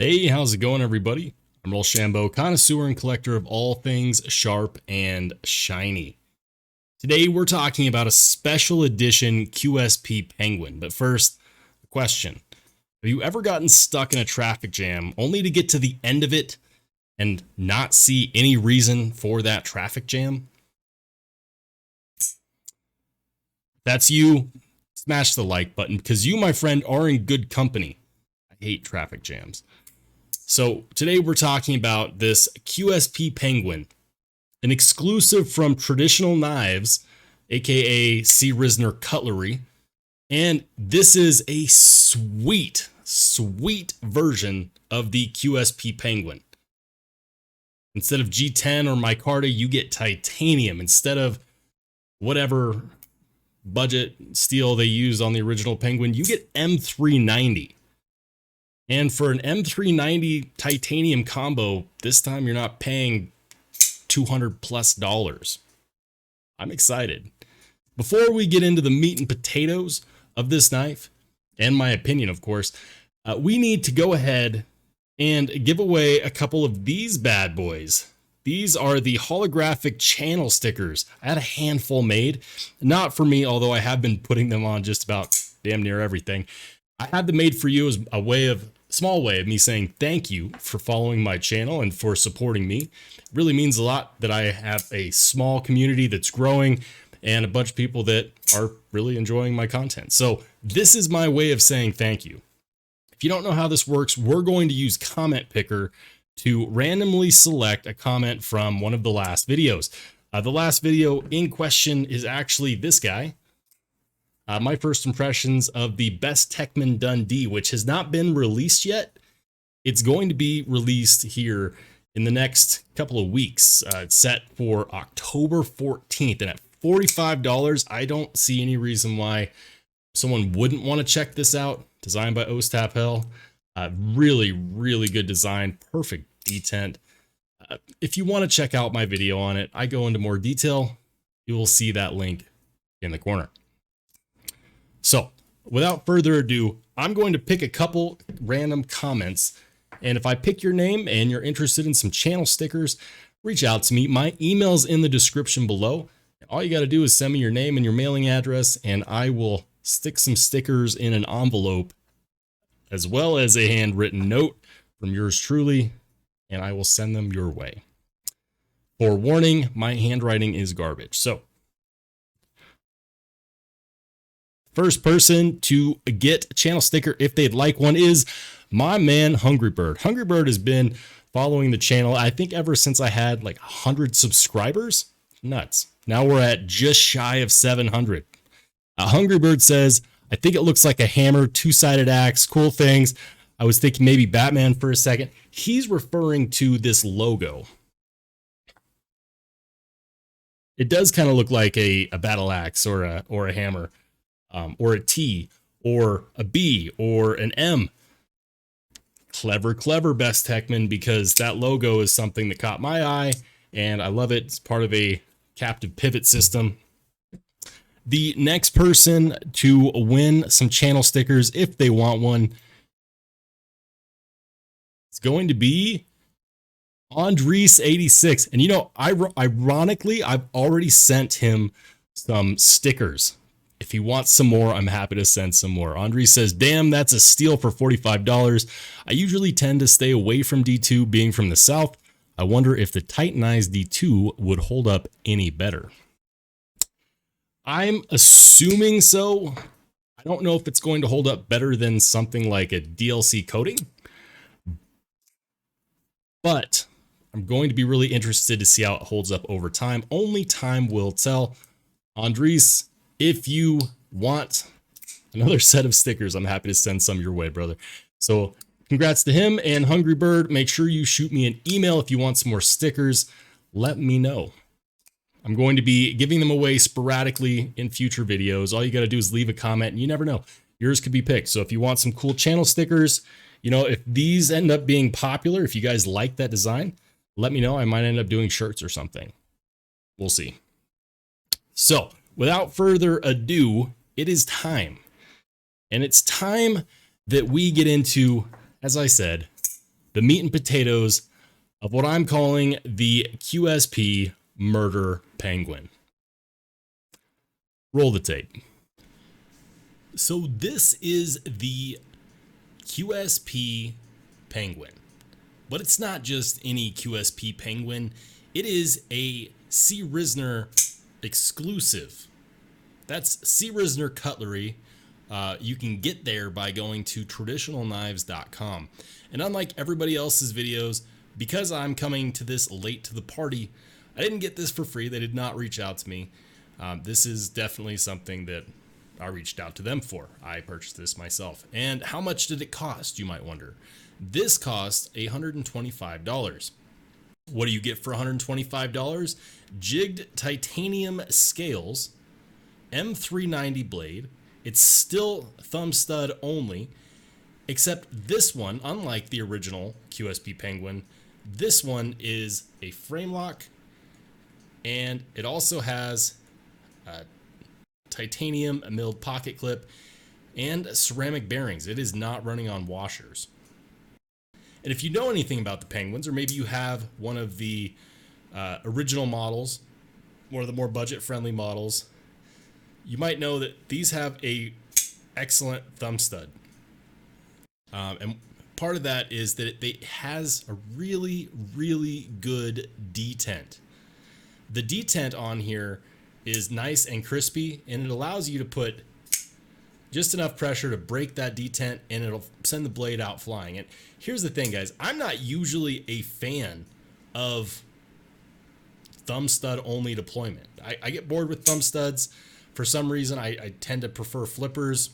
Hey, how's it going, everybody? I'm Rollshambo, connoisseur and collector of all things sharp and shiny. Today, we're talking about a special edition QSP Penguin. But first, a question. Have you ever gotten stuck in a traffic jam only to get to the end of it and not see any reason for that traffic jam? If that's you, smash the like button because you, my friend, are in good company. I hate traffic jams. So today we're talking about this QSP Penguin, an exclusive from Traditional Knives, aka C. Risner Cutlery. And this is a sweet version of the QSP Penguin. Instead of G10 or micarta, you get titanium. Instead of whatever budget steel they used on the original Penguin, you get M390. And for an M390 titanium combo, this time you're not paying $200+. I'm excited. Before we get into the meat and potatoes of this knife, and my opinion, of course, we need to go ahead and give away a couple of these bad boys. These are the holographic channel stickers. I had a handful made, not for me, although I have been putting them on just about damn near everything. I had them made for you as a small way of me saying thank you for following my channel and for supporting me. It really means a lot that I have a small community that's growing and a bunch of people that are really enjoying my content. So this is my way of saying thank you. If you don't know how this works, we're going to use Comment Picker to randomly select a comment from one of the last videos. The last video in question is actually this guy. My first impressions of the Best Techman Dundee, which has not been released yet. It's going to be released here in the next couple of weeks. It's set for October 14th, and at $45, I don't see any reason why someone wouldn't want to check this out. Designed by Ostapel. Really good design, perfect detent. If you want to check out my video on it, I go into more detail. You will see that link in the corner. So, without further ado, I'm going to pick a couple random comments, and if I pick your name and you're interested in some channel stickers, reach out to me. My email's in the description below. All you got to do is send me your name and your mailing address, and I will stick some stickers in an envelope, as well as a handwritten note from yours truly, and I will send them your way. Forewarning, my handwriting is garbage. So, first person to get a channel sticker, if they'd like one, is my man Hungry Bird. Hungry Bird has been following the channel, I think, ever since I had like 100 subscribers. Nuts. Now we're at just shy of 700. Hungry Bird says, I think it looks like a hammer, two-sided axe, cool things. I was thinking maybe Batman for a second. He's referring to this logo. It does kind of look like a battle axe or a hammer. Or a T, or a B, or an M. Clever, Best Techman, because that logo is something that caught my eye, and I love it. It's part of a captive pivot system. The next person to win some channel stickers, if they want one, it's going to be Andres86. And you know, ironically, I've already sent him some stickers. If he wants some more, I'm happy to send some more. Andre says, damn, that's a steal for $45. I usually tend to stay away from D2 being from the South. I wonder if the Titanized D2 would hold up any better. I'm assuming so. I don't know if it's going to hold up better than something like a DLC coating, but I'm going to be really interested to see how it holds up over time. Only time will tell. Andres, if you want another set of stickers, I'm happy to send some your way, brother. So congrats to him, and Hungry Bird, make sure you shoot me an email if you want some more stickers. Let me know. I'm going to be giving them away sporadically in future videos. All you got to do is leave a comment, and you never know. Yours could be picked. So if you want some cool channel stickers, you know, if these end up being popular, if you guys like that design, let me know. I might end up doing shirts or something. We'll see. So, without further ado, it is time. And it's time that we get into, as I said, the meat and potatoes of what I'm calling the QSP Murder Penguin. Roll the tape. So this is the QSP Penguin, but it's not just any QSP Penguin. It is a C. Risner exclusive. That's C. Risner cutlery. You can get there by going to traditionalknives.com. And unlike everybody else's videos, because I'm coming to this late to the party, I didn't get this for free. They did not reach out to me. This is definitely something that I reached out to them for. I purchased this myself. And how much did it cost, you might wonder? This cost $125. What do you get for $125? Jigged titanium scales, M390 blade. It's still thumb stud only, except this one, unlike the original QSP Penguin, this one is a frame lock, and it also has a titanium milled pocket clip and ceramic bearings. It is not running on washers. And if you know anything about the Penguins, or maybe you have one of the original models, one of the more budget-friendly models, you might know that these have a excellent thumb stud. And part of that is that it has a really, really good detent. The detent on here is nice and crispy, and it allows you to put just enough pressure to break that detent, and it'll send the blade out flying. And here's the thing, guys. I'm not usually a fan of thumb stud only deployment. I get bored with thumb studs. For some reason, I tend to prefer flippers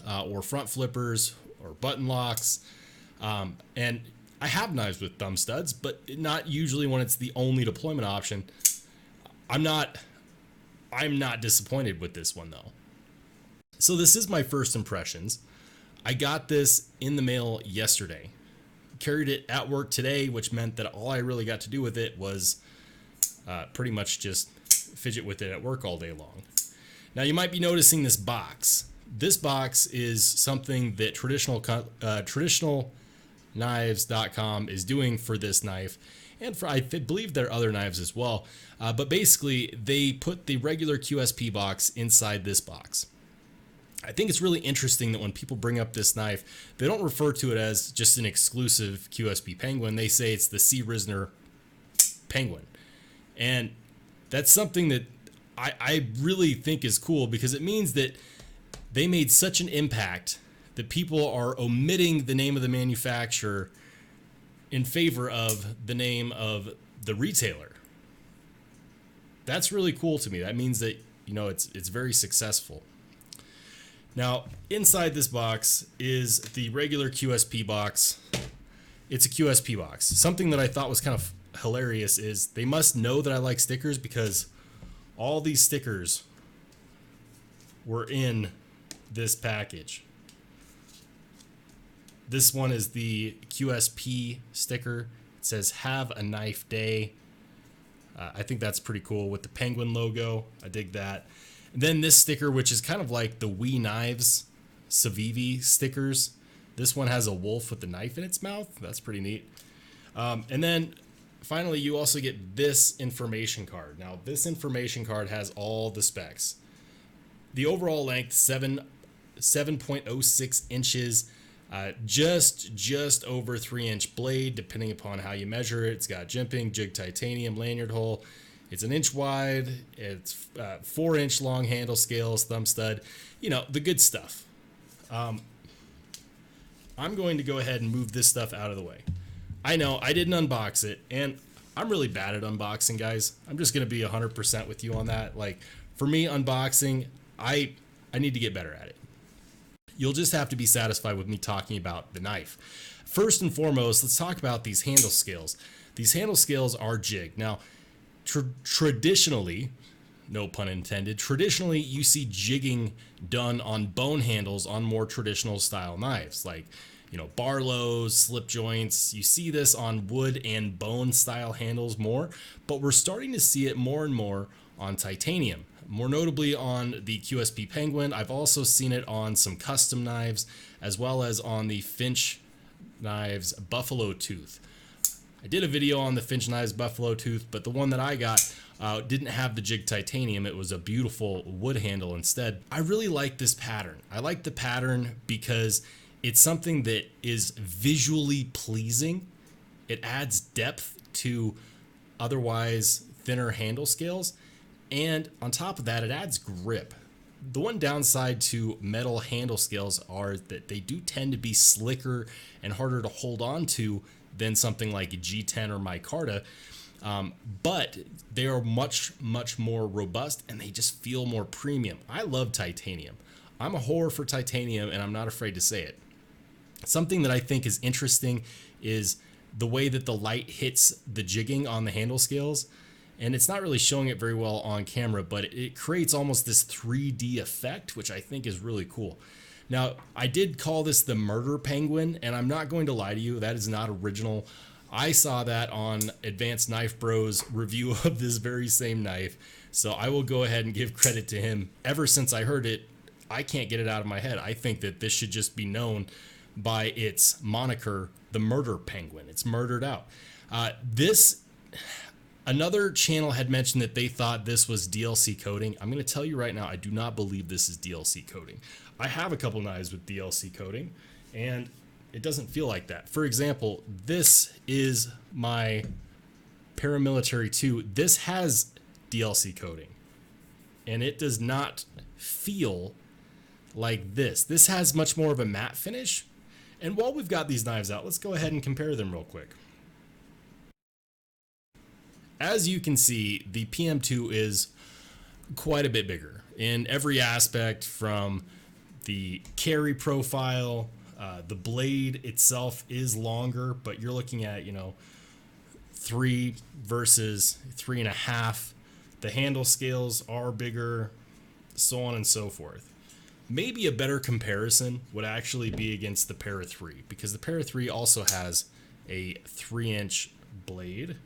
or front flippers or button locks. And I have knives with thumb studs, but not usually when it's the only deployment option. I'm not disappointed with this one, though. So this is my first impressions. I got this in the mail yesterday. Carried it at work today, which meant that all I really got to do with it was pretty much just fidget with it at work all day long. Now you might be noticing this box. This box is something that traditionalknives.com is doing for this knife, and for I believe there are other knives as well. But basically, they put the regular QSP box inside this box. I think it's really interesting that when people bring up this knife, they don't refer to it as just an exclusive QSP Penguin. They say it's the C. Risner Penguin. And that's something that I really think is cool, because it means that they made such an impact that people are omitting the name of the manufacturer in favor of the name of the retailer. That's really cool to me. That means that, you know, it's very successful. Now, inside this box is the regular QSP box. It's a QSP box. Something that I thought was kind of hilarious is they must know that I like stickers, because all these stickers were in this package. This one is the QSP sticker. It says "Have a Knife Day." I think that's pretty cool with the Penguin logo. I dig that. And then this sticker, which is kind of like the We Knives Civivi stickers. This one has a wolf with a knife in its mouth. That's pretty neat. And then finally, you also get this information card. Now, this information card has all the specs. The overall length, 7.06 inches, just over 3-inch blade, depending upon how you measure it. It's got jimping, jig titanium, lanyard hole. It's 1 inch wide. It's 4-inch long handle scales, thumb stud. You know, the good stuff. I'm going to go ahead and move this stuff out of the way. I know I didn't unbox it, and I'm really bad at unboxing, guys. I'm just going to be 100% with you on that. Like, for me, unboxing, I need to get better at it. You'll just have to be satisfied with me talking about the knife. First and foremost, let's talk about these handle scales. These handle scales are jigged. Now, traditionally, no pun intended, traditionally you see jigging done on bone handles on more traditional style knives, like, you know, Barlows, slip joints. You see this on wood and bone style handles more, but we're starting to see it more and more on titanium, more notably on the QSP Penguin. I've also seen it on some custom knives, as well as on the Finch Knives Buffalo Tooth. I did a video on the Finch Knives Buffalo Tooth, but the one that I got didn't have the jig titanium. It was a beautiful wood handle instead. I really like this pattern. I like the pattern because it's something that is visually pleasing. It adds depth to otherwise thinner handle scales. And on top of that, it adds grip. The one downside to metal handle scales are that they do tend to be slicker and harder to hold on to than something like a G10 or micarta. But they are much more robust and they just feel more premium. I love titanium. I'm a whore for titanium and I'm not afraid to say it. Something that I think is interesting is the way that the light hits the jigging on the handle scales. And it's not really showing it very well on camera, but it creates almost this 3D effect, which I think is really cool. Now, I did call this the Murder Penguin, and I'm not going to lie to you, that is not original. I saw that on Advanced Knife Bro's review of this very same knife, so I will go ahead and give credit to him. Ever since I heard it, I can't get it out of my head. I think that this should just be known by its moniker, the Murder Penguin. It's murdered out. Another channel had mentioned that they thought this was DLC coating. I'm going to tell you right now, I do not believe this is DLC coating. I have a couple knives with DLC coating, and it doesn't feel like that. For example, this is my Paramilitary 2. This has DLC coating, and it does not feel like this. This has much more of a matte finish. And while we've got these knives out, let's go ahead and compare them real quick. As you can see, the PM2 is quite a bit bigger in every aspect, from the carry profile. The blade itself is longer, but you're looking at, 3 versus 3.5. The handle scales are bigger, so on and so forth. Maybe a better comparison would actually be against the Para 3, because the Para 3 also has a 3-inch blade.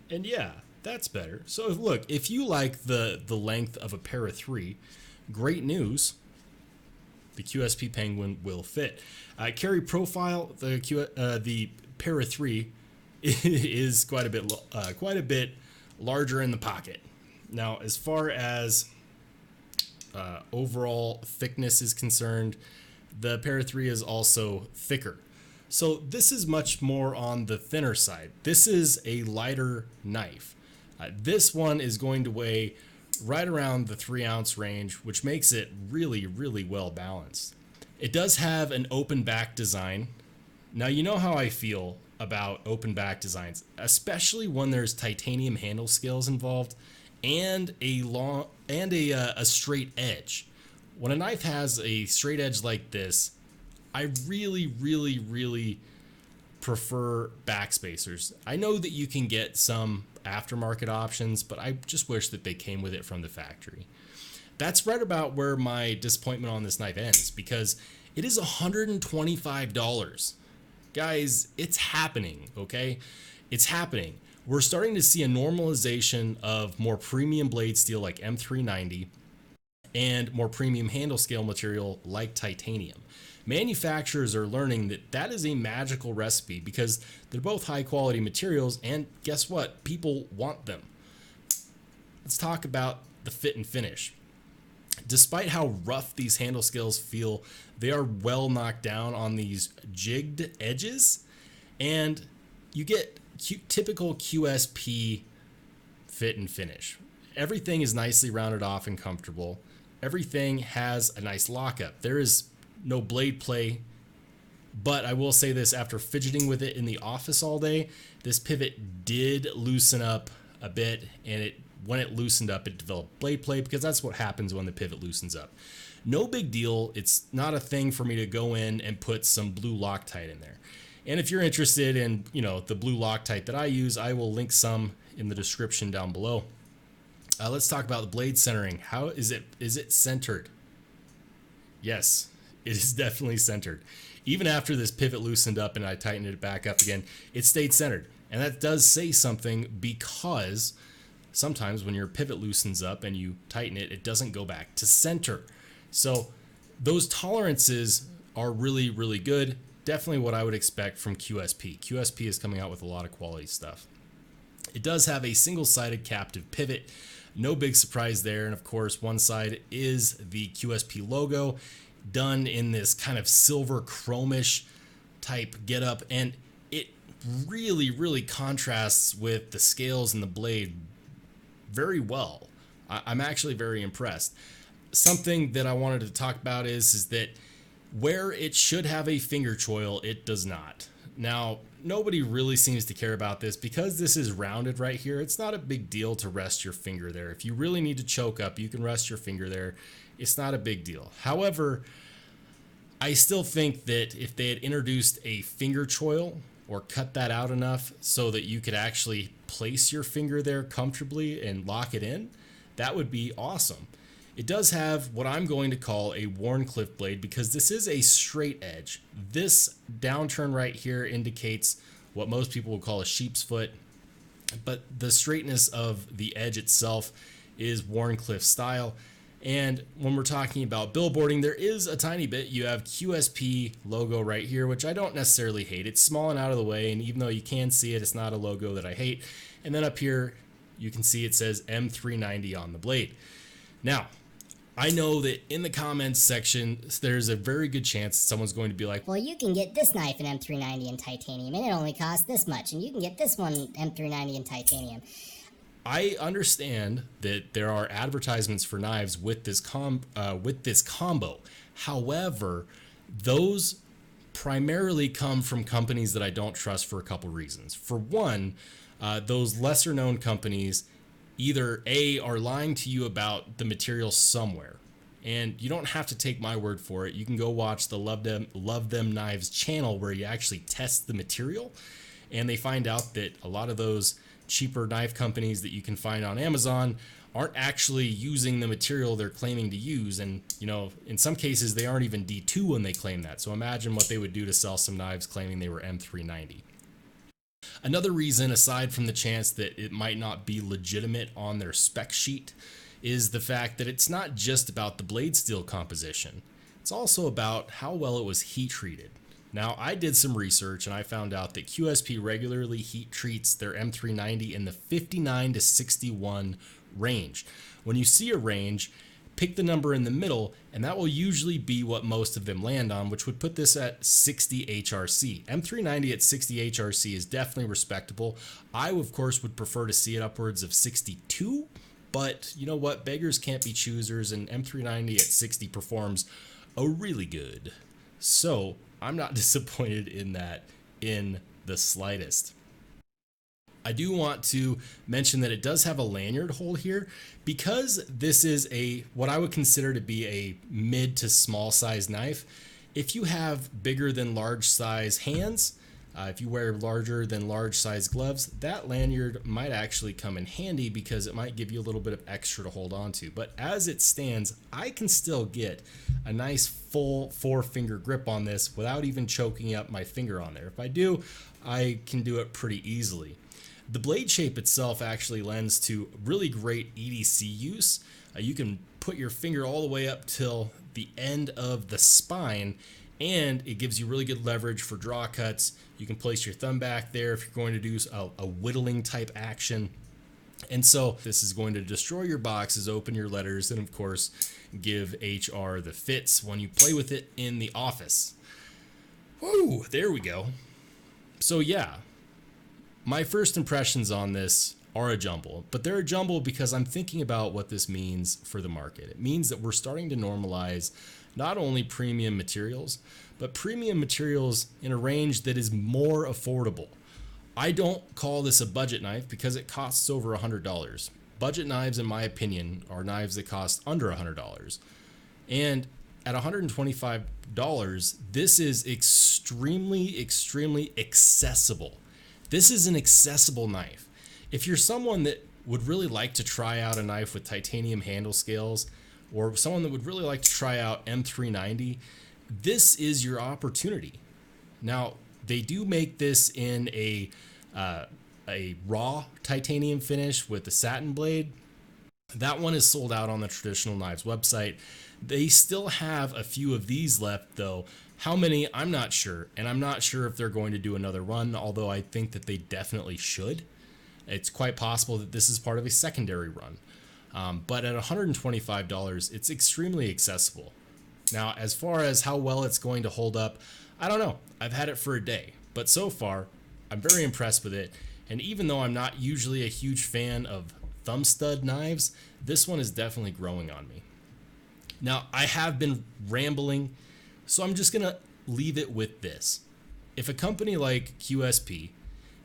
And yeah, that's better. So look, if you like the length of a Para 3, great news. The QSP Penguin will fit. Carry profile, the Para 3 is quite a bit larger in the pocket. Now, as far as overall thickness is concerned, the Para 3 is also thicker. So this is much more on the thinner side. This is a lighter knife. This one is going to weigh right around the 3-ounce range, which makes it really well balanced. It does have an open back design. Now, you know how I feel about open back designs, especially when there's titanium handle scales involved and a straight edge. When a knife has a straight edge like this, I really prefer backspacers. I know that you can get some aftermarket options, but I just wish that they came with it from the factory. That's right about where my disappointment on this knife ends, because it is $125. Guys, it's happening, okay? It's happening. We're starting to see a normalization of more premium blade steel like M390 and more premium handle scale material like titanium. Manufacturers are learning that that is a magical recipe because they're both high quality materials, and guess what? People want them. Let's talk about the fit and finish. Despite how rough these handle scales feel, they are well knocked down on these jigged edges, and you get typical QSP fit and finish. Everything is nicely rounded off and comfortable. Everything has a nice lockup. There is no blade play, but I will say this, after fidgeting with it in the office all day, this pivot did loosen up a bit, and when it loosened up, it developed blade play, because that's what happens when the pivot loosens up. No big deal. It's not a thing for me to go in and put some blue Loctite in there. And if you're interested in, the blue Loctite that I use, I will link some in the description down below. Let's talk about the blade centering. How is it? Is it centered? Yes, it is definitely centered. Even after this pivot loosened up and I tightened it back up again, it stayed centered. And that does say something, because sometimes when your pivot loosens up and you tighten it, it doesn't go back to center. So those tolerances are really good. definitely what I would expect from QSP. QSP is coming out with a lot of quality stuff. It does have a single-sided captive pivot. No big surprise there. And of course, one side is the QSP logo done in this kind of silver chromish type getup. And it really contrasts with the scales and the blade very well. I'm actually very impressed. Something that I wanted to talk about is that where it should have a finger choil, it does not. Now, nobody really seems to care about this because this is rounded right here. It's not a big deal to rest your finger there. If you really need to choke up, you can rest your finger there. It's not a big deal. However, I still think that if they had introduced a finger choil or cut that out enough so that you could actually place your finger there comfortably and lock it in, that would be awesome. It does have what I'm going to call a Wharncliffe blade because this is a straight edge. This downturn right here indicates what most people would call a sheep's foot, but the straightness of the edge itself is Wharncliffe style. And when we're talking about billboarding, there is a tiny bit. You have QSP logo right here, which I don't necessarily hate. It's small and out of the way, and even though you can see it, it's not a logo that I hate. And then up here, you can see it says M390 on the blade. Now, I know that in the comments section, there's a very good chance someone's going to be like, well, you can get this knife in M390 in titanium, and it only costs this much, and you can get this one M390 in titanium. I understand that there are advertisements for knives with this combo. However, those primarily come from companies that I don't trust for a couple reasons. For one, those lesser known companies either A, are lying to you about the material somewhere, and you don't have to take my word for it. You can go watch the Love Them Knives channel where you actually test the material, and they find out that a lot of those cheaper knife companies that you can find on Amazon aren't actually using the material they're claiming to use. And, you know, in some cases they aren't even D2 when they claim that. So imagine what they would do to sell some knives claiming they were M390. Another reason, aside from the chance that it might not be legitimate on their spec sheet, is the fact that it's not just about the blade steel composition. It's also about how well it was heat treated. Now, I did some research and I found out that QSP regularly heat treats their M390 in the 59 to 61 range. When you see a range, pick the number in the middle, and that will usually be what most of them land on, which would put this at 60 HRC. M390 at 60 HRC is definitely respectable. I, of course, would prefer to see it upwards of 62, but you know what? Beggars can't be choosers, and M390 at 60 performs really good. So I'm not disappointed in that in the slightest. I do want to mention that it does have a lanyard hole here because this is what I would consider to be a mid to small size knife. If you have bigger than large size hands, if you wear larger than large size gloves, that lanyard might actually come in handy because it might give you a little bit of extra to hold on to. But as it stands, I can still get a nice full 4-finger grip on this without even choking up my finger on there. If I do, I can do it pretty easily. The blade shape itself actually lends to really great EDC use. You can put your finger all the way up till the end of the spine, and it gives you really good leverage for draw cuts. You can place your thumb back there if you're going to do a whittling type action. And so this is going to destroy your boxes, open your letters, and of course give HR the fits when you play with it in the office. Woo, there we go. So yeah, my first impressions on this are a jumble, but they're a jumble because I'm thinking about what this means for the market. It means that we're starting to normalize not only premium materials, but premium materials in a range that is more affordable. I don't call this a budget knife because it costs over $100. Budget knives, in my opinion, are knives that cost under $100. And at $125, this is extremely accessible. This is an accessible knife. If you're someone that would really like to try out a knife with titanium handle scales, or someone that would really like to try out M390, this is your opportunity. Now, they do make this in a raw titanium finish with the satin blade. That one is sold out on the Traditional Knives website. They still have a few of these left though, How many, I'm not sure, and I'm not sure if they're going to do another run, although I think that they definitely should. It's quite possible that this is part of a secondary run. But at $125, it's extremely accessible. Now, as far as how well it's going to hold up, I don't know. I've had it for a day, but so far, I'm very impressed with it. And even though I'm not usually a huge fan of thumb stud knives, this one is definitely growing on me. Now, I have been rambling, so I'm just gonna leave it with this. If a company like QSP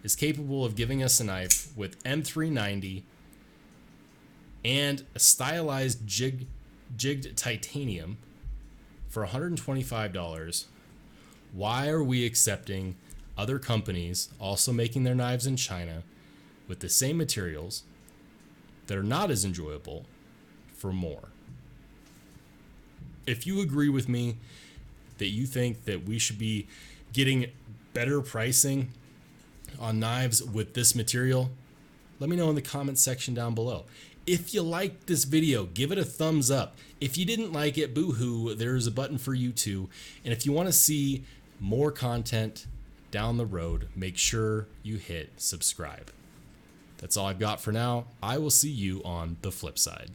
is capable of giving us a knife with M390 and a stylized jigged titanium for $125, why are we accepting other companies also making their knives in China with the same materials that are not as enjoyable for more? If you agree with me that you think that we should be getting better pricing on knives with this material, let me know in the comment section down below. If you liked this video, give it a thumbs up. If you didn't like it, boo-hoo, there's a button for you too. And if you want to see more content down the road, make sure you hit subscribe. That's all I've got for now. I will see you on the flip side.